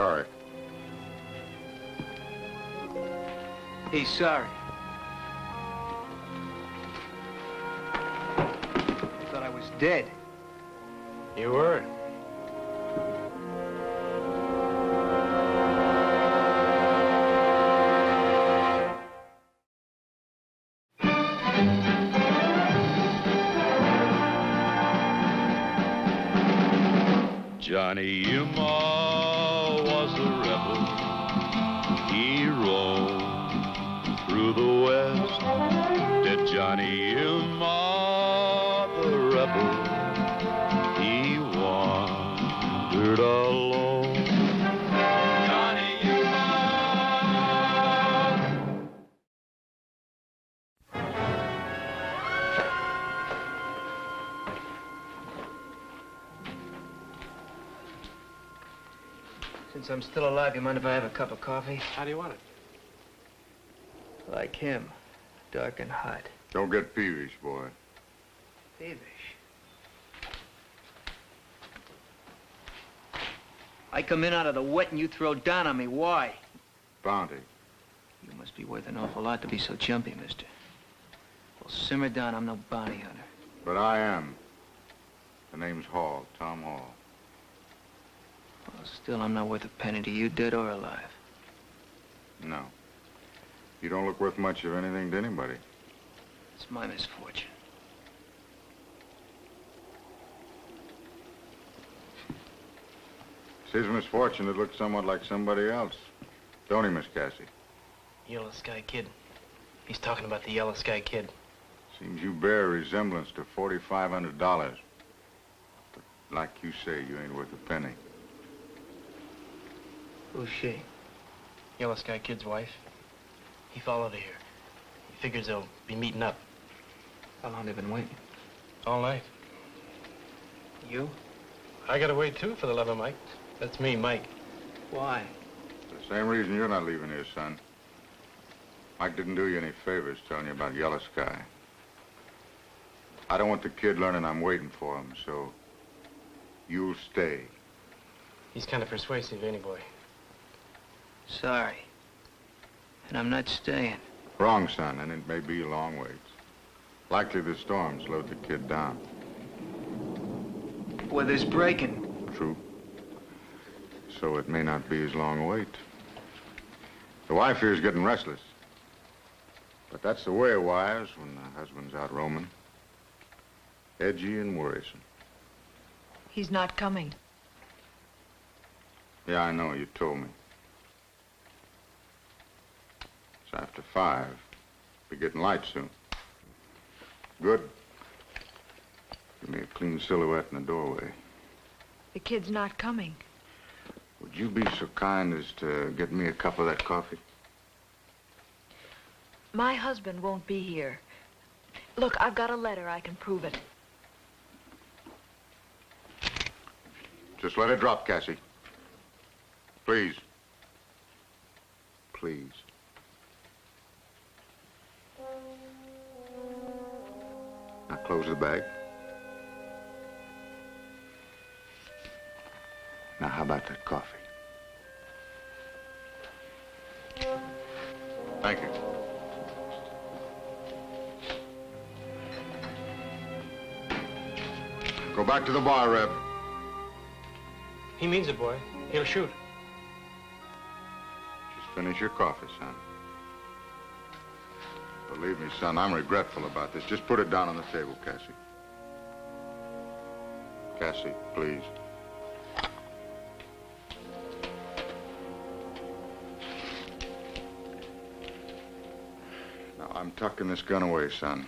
Sorry. He's sorry. I thought I was dead. You were. Johnny Yuma was a rebel. He roamed through the West. Did Johnny Yuma, the rebel, he wandered alone. Johnny Yuma. Since I'm still alive, you mind if I have a cup of coffee? How do you want it? Like him, dark and hot. Don't get peevish, boy. Peevish. I come in out of the wet and you throw down on me. Why? Bounty. You must be worth an awful lot to be so jumpy, mister. Well, simmer down. I'm no bounty hunter. But I am. The name's Hall, Tom Hall. Well, still, I'm not worth a penny to you, dead or alive. No. You don't look worth much of anything to anybody. It's my misfortune. It's his misfortune to look somewhat like somebody else. Don't he, Miss Cassie? Yellow Sky Kid. He's talking about the Yellow Sky Kid. Seems you bear a resemblance to $4,500. But like you say, you ain't worth a penny. Who's she? Yellow Sky Kid's wife. He followed her here. He figures they'll be meeting up. How long they been waiting? All night. You? I gotta wait, too, for the love of Mike. That's me, Mike. Why? For the same reason you're not leaving here, son. Mike didn't do you any favors telling you about Yellow Sky. I don't want the kid learning I'm waiting for him, so you'll stay. He's kind of persuasive, ain't he, boy? Sorry. And I'm not staying. Wrong, son, and it may be a long ways. Likely the storm slowed the kid down. Weather's breaking. True. So it may not be as long a wait. The wife here's getting restless. But that's the way of wives when the husband's out roaming. Edgy and worrisome. He's not coming. Yeah, I know. You told me. It's after 5. Be getting light soon. Good. Give me a clean silhouette in the doorway. The kid's not coming. Would you be so kind as to get me a cup of that coffee? My husband won't be here. Look, I've got a letter. I can prove it. Just let it drop, Cassie. Please. Please. Now close the bag. Now, how about that coffee? Thank you. Go back to the bar, Reb. He means it, boy. He'll shoot. Just finish your coffee, son. Believe me, son, I'm regretful about this. Just put it down on the table, Cassie. Cassie, please. Now, I'm tucking this gun away, son.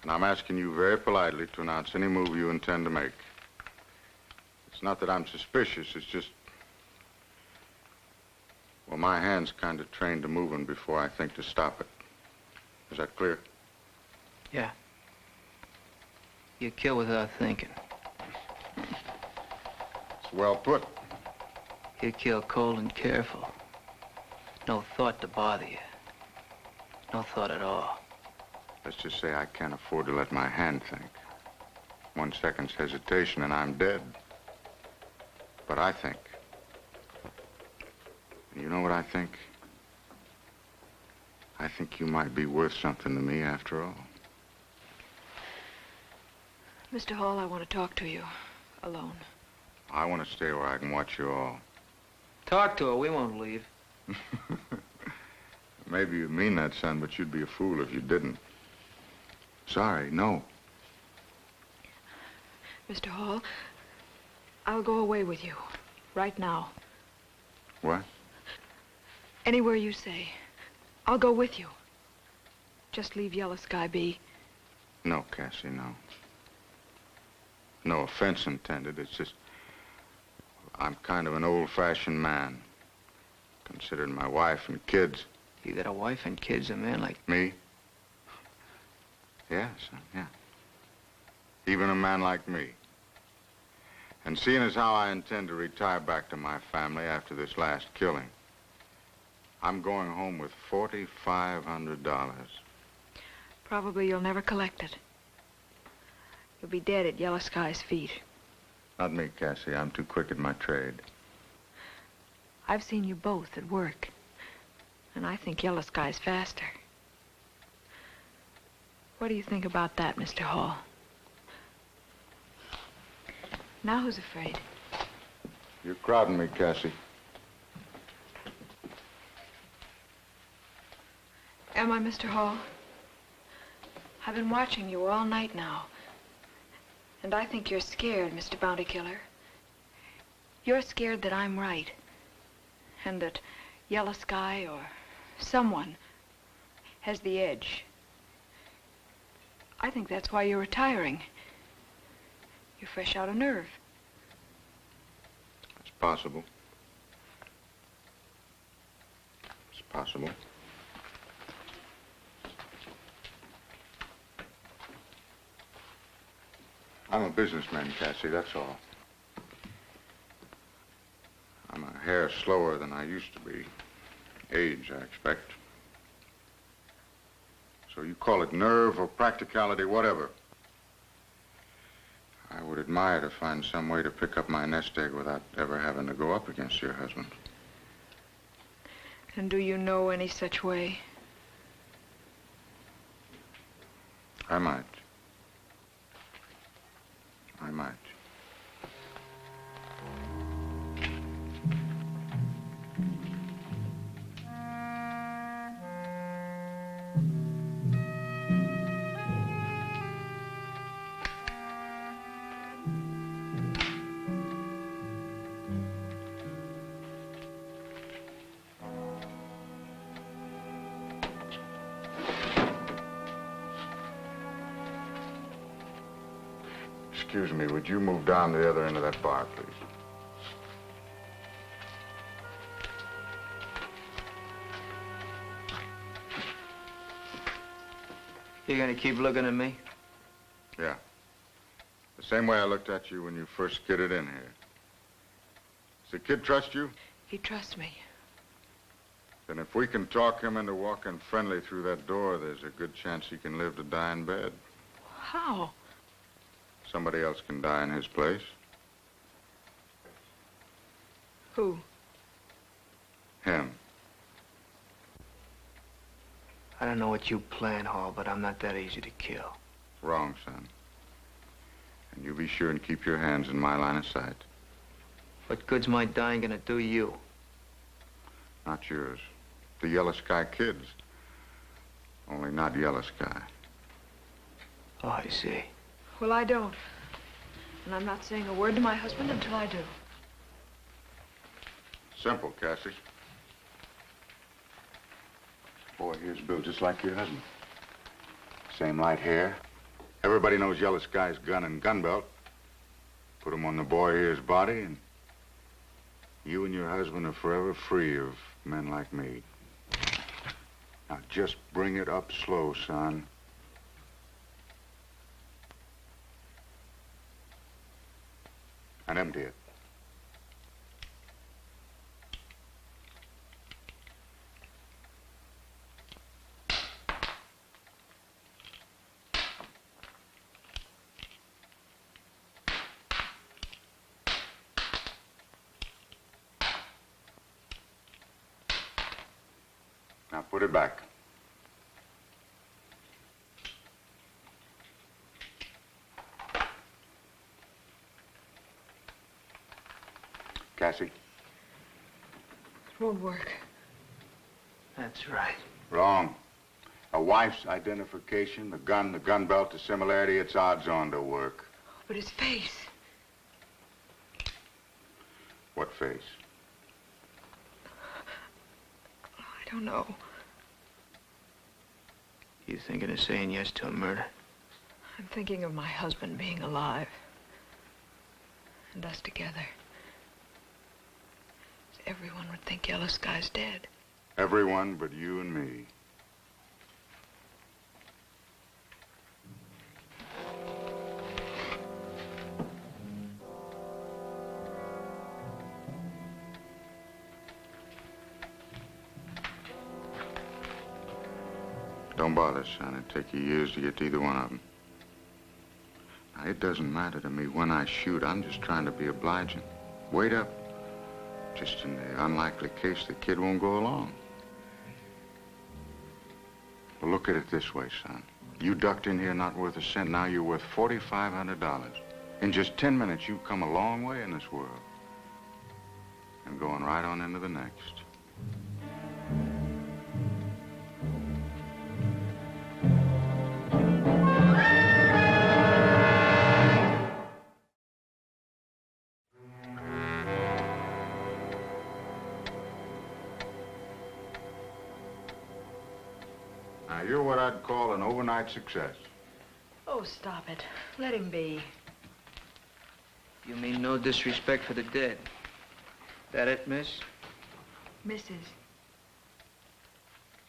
And I'm asking you very politely to announce any move you intend to make. It's not that I'm suspicious, it's just... Well, my hand's kind of trained to moving before I think to stop it. Is that clear? Yeah. You kill without thinking. It's well put. You kill cold and careful. No thought to bother you. No thought at all. Let's just say I can't afford to let my hand think. 1 second's hesitation and I'm dead. But I think. You know what I think? I think you might be worth something to me after all. Mr. Hall, I want to talk to you. Alone. I want to stay where I can watch you all. Talk to her. We won't leave. Maybe you mean that, son, but you'd be a fool if you didn't. Sorry, no. Mr. Hall, I'll go away with you. Right now. What? Anywhere you say. I'll go with you. Just leave Yellow Sky be. No, Cassie, no. No offense intended. It's just... I'm kind of an old-fashioned man. Considering my wife and kids. You got a wife and kids, a man like... Me? Yeah, son, yeah. Even a man like me. And seeing as how I intend to retire back to my family after this last killing, I'm going home with $4,500. Probably you'll never collect it. You'll be dead at Yellow Sky's feet. Not me, Cassie. I'm too quick at my trade. I've seen you both at work. And I think Yellow Sky's faster. What do you think about that, Mr. Hall? Now who's afraid? You're crowding me, Cassie. Am I, Mr. Hall? I've been watching you all night now. And I think you're scared, Mr. Bounty Killer. You're scared that I'm right. And that Yellow Sky or someone has the edge. I think that's why you're retiring. You're fresh out of nerve. It's possible. It's possible. I'm a businessman, Cassie, that's all. I'm a hair slower than I used to be. Age, I expect. So you call it nerve or practicality, whatever. I would admire to find some way to pick up my nest egg without ever having to go up against your husband. And do you know any such way? I might. I might. Excuse me, would you move down to the other end of that bar, please? You gonna keep looking at me? Yeah. The same way I looked at you when you first skidded in here. Does the kid trust you? He trusts me. Then if we can talk him into walking friendly through that door, there's a good chance he can live to die in bed. How? Somebody else can die in his place. Who? Him. I don't know what you plan, Hall, but I'm not that easy to kill. Wrong, son. And you be sure and keep your hands in my line of sight. What good's my dying gonna do you? Not yours. The Yellow Sky kids. Only not Yellow Sky. Oh, I see. Well, I don't. And I'm not saying a word to my husband until I do. Simple, Cassie. Boy, here's Bill, just like your husband. Same light hair. Everybody knows Yellow Sky's gun and gun belt. Put him on the boy here's body, and you and your husband are forever free of men like me. Now, just bring it up slow, son. And empty it. Now put it back. Cassie? It won't work. That's right. Wrong. A wife's identification, the gun belt, the similarity, it's odds on to work. But his face. What face? I don't know. You thinking of saying yes to a murder? I'm thinking of my husband being alive. And us together. Everyone would think Yellow Sky's dead. Everyone but you and me. Don't bother, son. It'd take you years to get to either one of them. Now, it doesn't matter to me when I shoot. I'm just trying to be obliging. Wait up. Just in the unlikely case the kid won't go along. Well, look at it this way, son. You ducked in here not worth a cent. Now you're worth $4,500. In just 10 minutes, you've come a long way in this world. And going right on into the next. Now, you're what I'd call an overnight success. Oh, stop it. Let him be. You mean no disrespect for the dead? That it, miss? Mrs.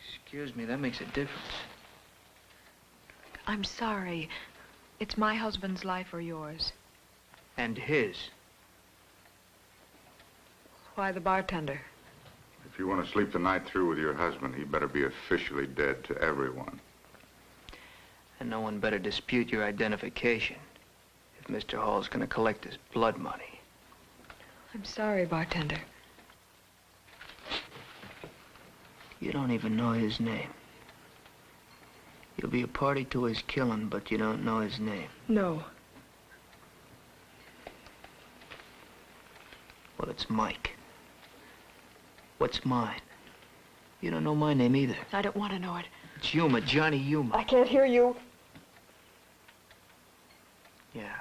Excuse me, that makes a difference. I'm sorry. It's my husband's life or yours. And his. Why the bartender? If you want to sleep the night through with your husband, he better be officially dead to everyone. And no one better dispute your identification if Mr. Hall's gonna collect his blood money. I'm sorry, bartender. You don't even know his name. You'll be a party to his killing, but you don't know his name. No. Well, it's Mike. What's mine? You don't know my name either. I don't want to know it. It's Yuma, Johnny Yuma. I can't hear you. Yeah.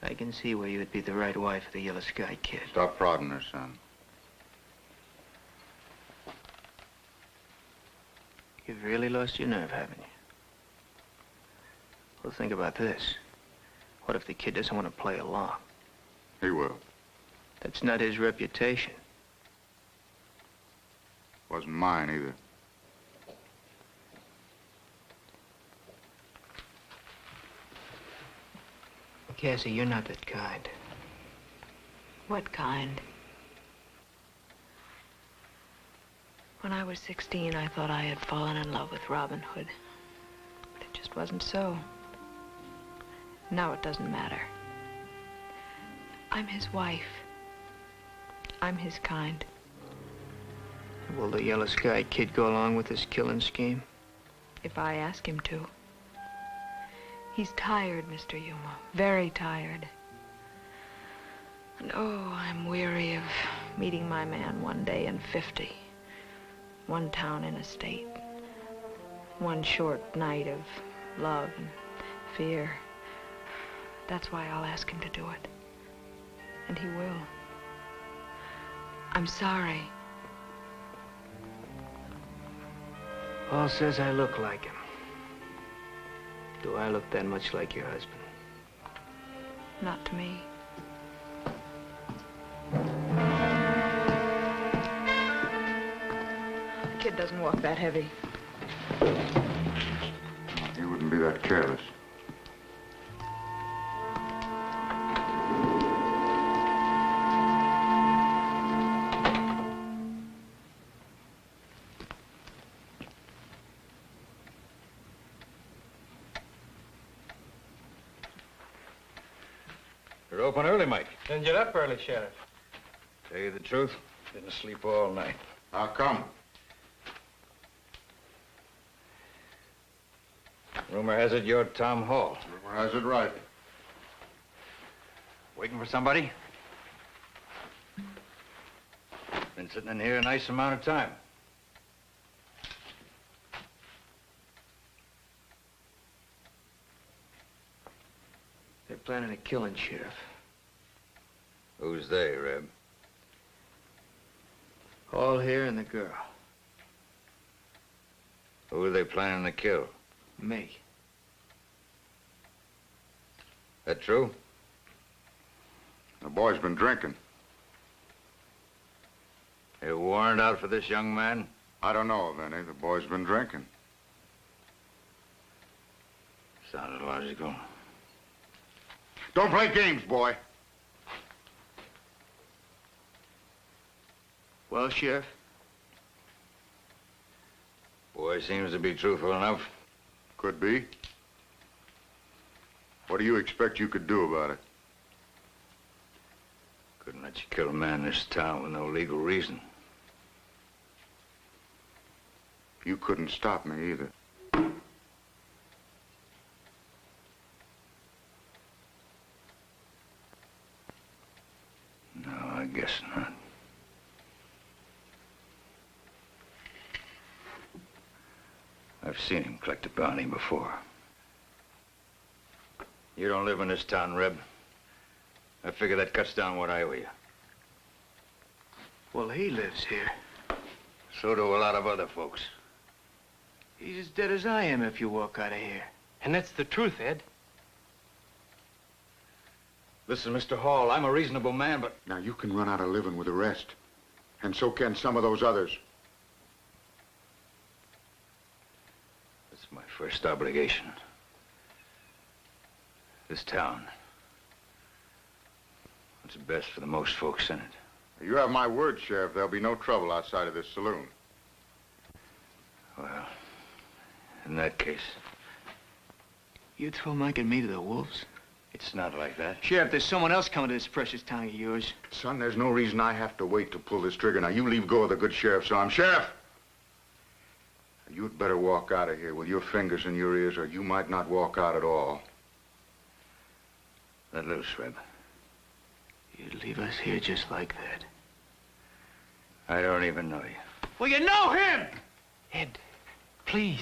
I can see where you would be the right wife of the Yellow Sky Kid. Stop prodding her, son. You've really lost your nerve, haven't you? Well, think about this. What if the kid doesn't want to play along? He will. That's not his reputation. Wasn't mine either. Cassie, you're not that kind. What kind? When I was 16, I thought I had fallen in love with Robin Hood. But it just wasn't so. Now it doesn't matter. I'm his wife. I'm his kind. Will the Yellow Sky Kid go along with this killing scheme? If I ask him to. He's tired, Mr. Yuma. Very tired. And oh, I'm weary of meeting my man one day in 50. One town in a state. One short night of love and fear. That's why I'll ask him to do it. And he will. I'm sorry. Paul says I look like him. Do I look that much like your husband? Not to me. The kid doesn't walk that heavy. He wouldn't be that careless. You're open early, Mike. Didn't get up early, Sheriff. Tell you the truth, didn't sleep all night. How come? Rumor has it you're Tom Hall. Rumor has it right. Waiting for somebody? Been sitting in here a nice amount of time. They're planning a killing, Sheriff. Who's they, Reb? Hall here and the girl. Who are they planning to kill? Me. That true? The boy's been drinking. A warrant out for this young man? I don't know of any. The boy's been drinking. Sounded logical. Don't play games, boy. Well, Sheriff? Boy seems to be truthful enough. Could be. What do you expect you could do about it? Couldn't let you kill a man in this town with no legal reason. You couldn't stop me either. No, I guess not. I've seen him collect a bounty before. You don't live in this town, Reb. I figure that cuts down what I owe you. Well, he lives here. So do a lot of other folks. He's as dead as I am if you walk out of here. And that's the truth, Ed. Listen, Mr. Hall, I'm a reasonable man, but... Now, you can run out a living with the rest. And so can some of those others. It's my first obligation. This town. What's best for the most folks in it. You have my word, Sheriff. There'll be no trouble outside of this saloon. Well, in that case, You throw Mike and me to the wolves? it's not like that. Sheriff, there's someone else coming to this precious town of yours. Son, there's no reason I have to wait to pull this trigger. Now, you leave go of the good sheriff's arm. Sheriff! You'd better walk out of here with your fingers in your ears, or you might not walk out at all. Let loose, Reb. You'd leave us here just like that. I don't even know you. Well, you know him! Ed, please.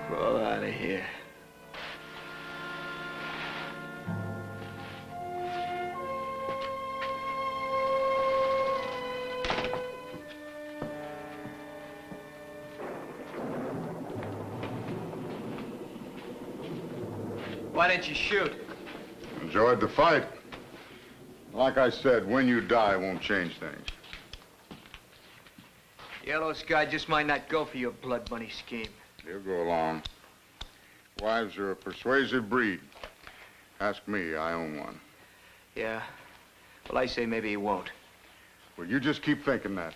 Crawl out of here. Why didn't you shoot? Enjoyed the fight. Like I said, when you die won't change things. Yellow Sky just might not go for your blood money scheme. He'll go along. Wives are a persuasive breed. Ask me, I own one. Yeah? Well, I say maybe he won't. Well, you just keep thinking that.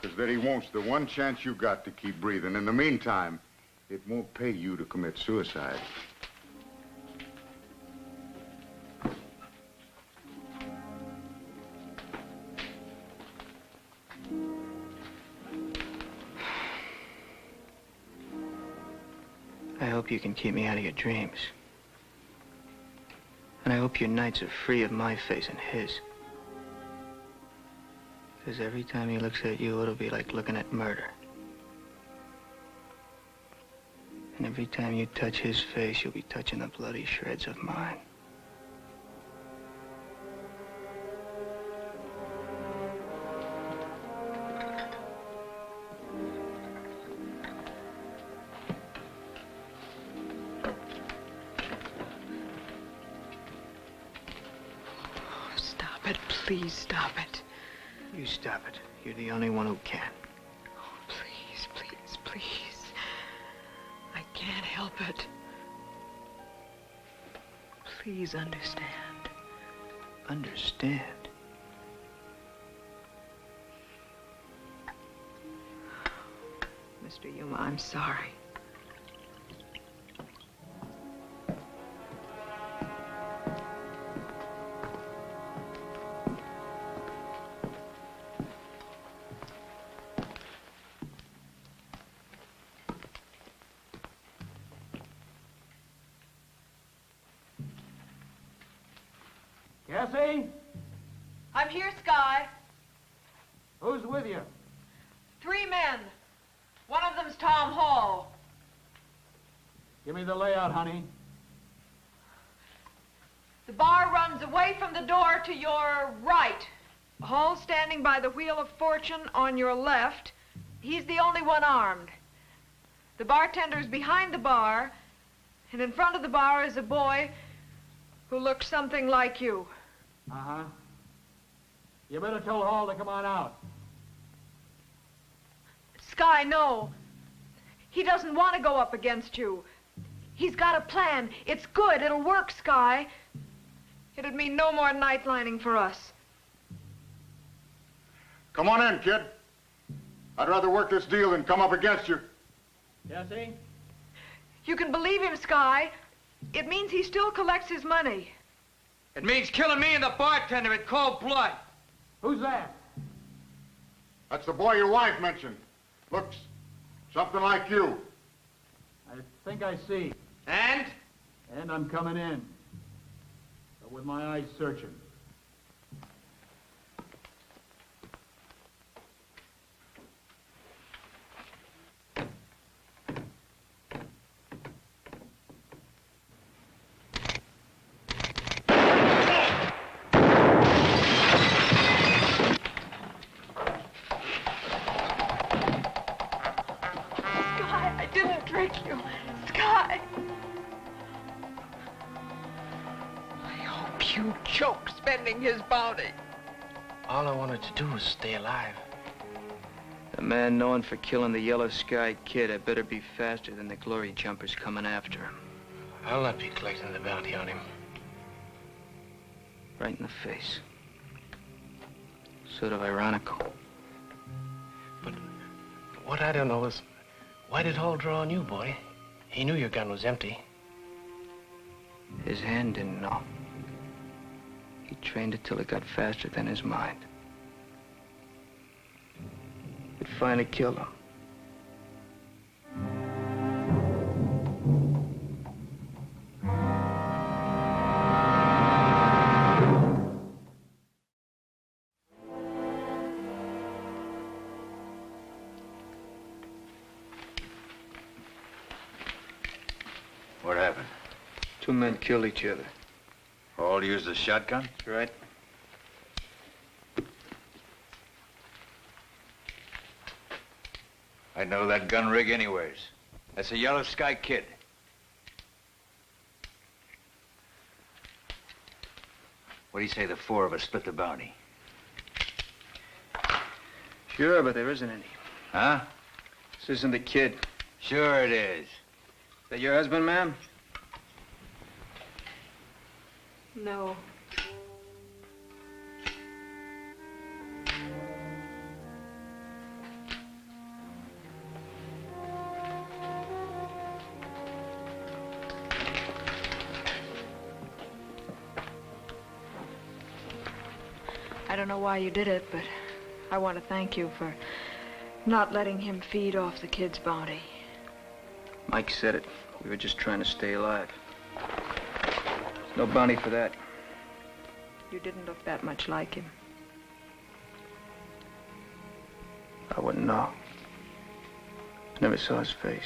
Because that he won't's the one chance you got to keep breathing. In the meantime, it won't pay you to commit suicide. I hope you can keep me out of your dreams. And I hope your nights are free of my face and his. Because every time he looks at you, it'll be like looking at murder. And every time you touch his face, you'll be touching the bloody shreds of mine. Stop it. Please stop it. You stop it. You're the only one who can. Oh, please, please, please. I can't help it. Please understand. Understand? Mr. Yuma, I'm sorry. Cassie? I'm here, Sky. Who's with you? 3 men. One of them's Tom Hall. Give me the layout, honey. The bar runs away from the door to your right. Hall's standing by the Wheel of Fortune on your left. He's the only one armed. The bartender's behind the bar, and in front of the bar is a boy who looks something like you. Uh-huh. You better tell Hall to come on out. Sky, no. He doesn't want to go up against you. He's got a plan. It's good. It'll work, Sky. It'd mean no more nightlining for us. Come on in, kid. I'd rather work this deal than come up against you. Cassie? You can believe him, Sky. It means he still collects his money. It means killing me and the bartender in cold blood. Who's that? That's the boy your wife mentioned. Looks something like you. I think I see. And? And I'm coming in. But with my eyes searching. His bounty. All I wanted to do was stay alive. The man known for killing the Yellow Sky Kid had better be faster than the glory jumpers coming after him. I'll not be collecting the bounty on him. Right in the face. Sort of ironical. But what I don't know is, why did Hall draw on you, boy? He knew your gun was empty. His hand didn't know. He trained it till it got faster than his mind. It finally killed him. What happened? 2 men killed each other. Hall used a shotgun? That's right. I'd know that gun rig anyways. That's a Yellow Sky Kid. What do you say the 4 of us split the bounty? Sure, but there isn't any. Huh? This isn't the kid. Sure it is. Is that your husband, ma'am? No. I don't know why you did it, but I want to thank you for not letting him feed off the kid's bounty. Mike said it. We were just trying to stay alive. No bounty for that. You didn't look that much like him. I wouldn't know. Never saw his face.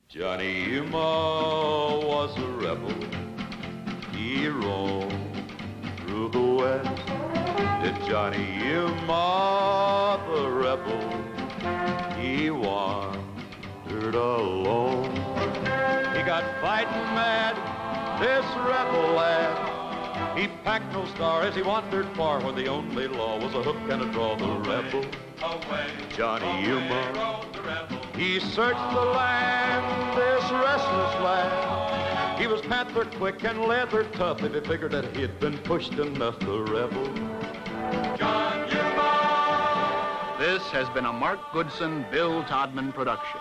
Johnny Yuma was a rebel. He roamed through the West. Did Johnny Yuma, the rebel, he wandered alone. He got fighting mad, this rebel lad. He packed no star as he wandered far, where the only law was a hook and a draw. The rebel, Johnny Yuma, he searched the land, this restless land. He was panther quick and leather tough if he figured that he'd been pushed enough, the rebel. John Yuma! This has been a Mark Goodson, Bill Todman production.